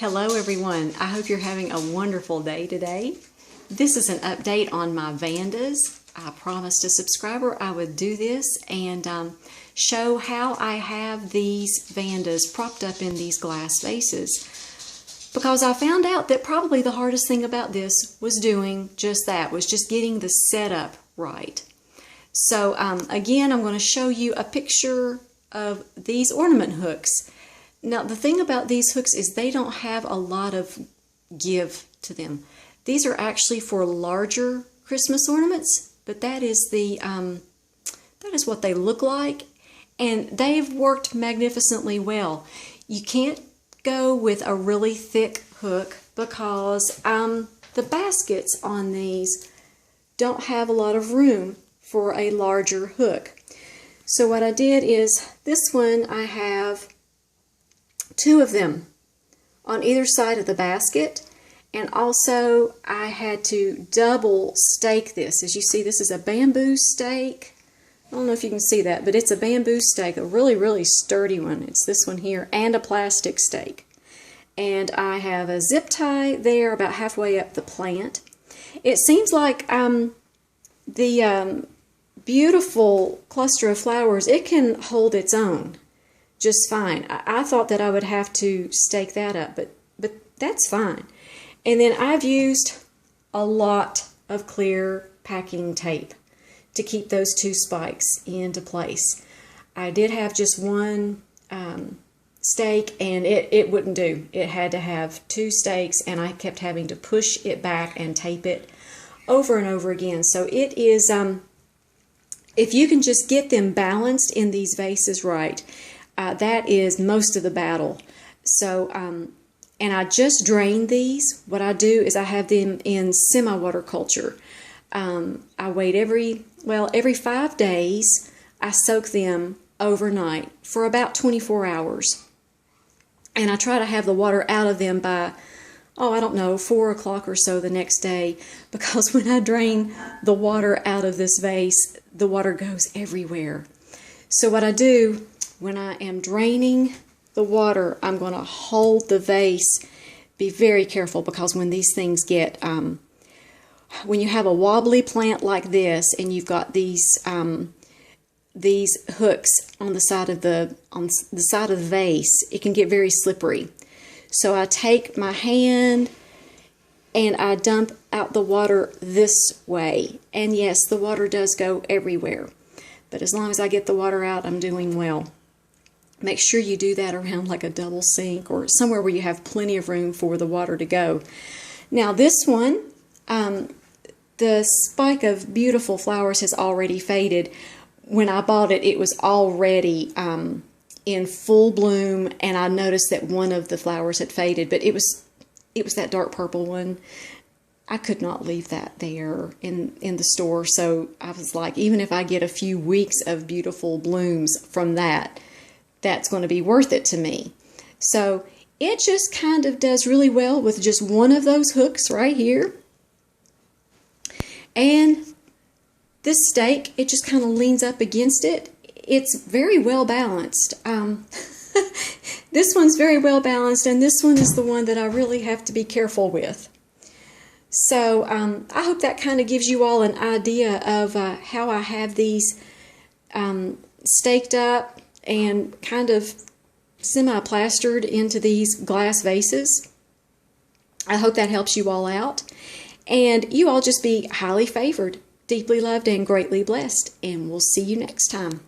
Hello everyone, I hope you're having a wonderful day today. This is an update on my vandas. I promised a subscriber I would do this and show how I have these vandas propped up in these glass vases. Because I found out that probably the hardest thing about this was doing just that, was just getting the setup right. So again, I'm going to show you a picture of these ornament hooks. Now, the thing about these hooks is they don't have a lot of give to them. These are actually for larger Christmas ornaments, but that is what they look like, and they've worked magnificently well. You can't go with a really thick hook because the baskets on these don't have a lot of room for a larger hook. So what I did is, this one I have two of them on either side of the basket, and also I had to double stake this. As you see, this is a bamboo stake. I don't know if you can see that, but it's a bamboo stake, a really sturdy one. It's this one here, and a plastic stake. And I have a zip tie there about halfway up the plant. It seems like the beautiful cluster of flowers, it can hold its own just fine. I thought that I would have to stake that up, but that's fine. And then I've used a lot of clear packing tape to keep those two spikes into place. I did have just one stake, and it wouldn't do. It had to have two stakes, and I kept having to push it back and tape it over and over again. So it is, if you can just get them balanced in these vases right, that is most of the battle. So, and I just drained these. What I do is I have them in semi-water culture. I wait every 5 days. I soak them overnight for about 24 hours. And I try to have the water out of them by, I don't know, 4 o'clock or so the next day, because when I drain the water out of this vase, the water goes everywhere. So what I do, when I am draining the water, I'm going to hold the vase. Be very careful, because when these things get, when you have a wobbly plant like this, and you've got these hooks on the side of the vase, it can get very slippery. So I take my hand and I dump out the water this way, and yes, the water does go everywhere. But as long as I get the water out, I'm doing well. Make sure you do that around like a double sink or somewhere where you have plenty of room for the water to go. Now this one, the spike of beautiful flowers has already faded. When I bought it, it was already in full bloom, and I noticed that one of the flowers had faded, but it was that dark purple one. I could not leave that there in the store, so I was like, even if I get a few weeks of beautiful blooms from that, that's going to be worth it to me. So it just kind of does really well with just one of those hooks right here. And this stake, it just kind of leans up against it. It's very well balanced. This one's very well balanced, and this one is the one that I really have to be careful with. So I hope that kind of gives you all an idea of how I have these staked up and kind of semi-plastered into these glass vases. I hope that helps you all out. And you all just be highly favored, deeply loved, and greatly blessed. And we'll see you next time.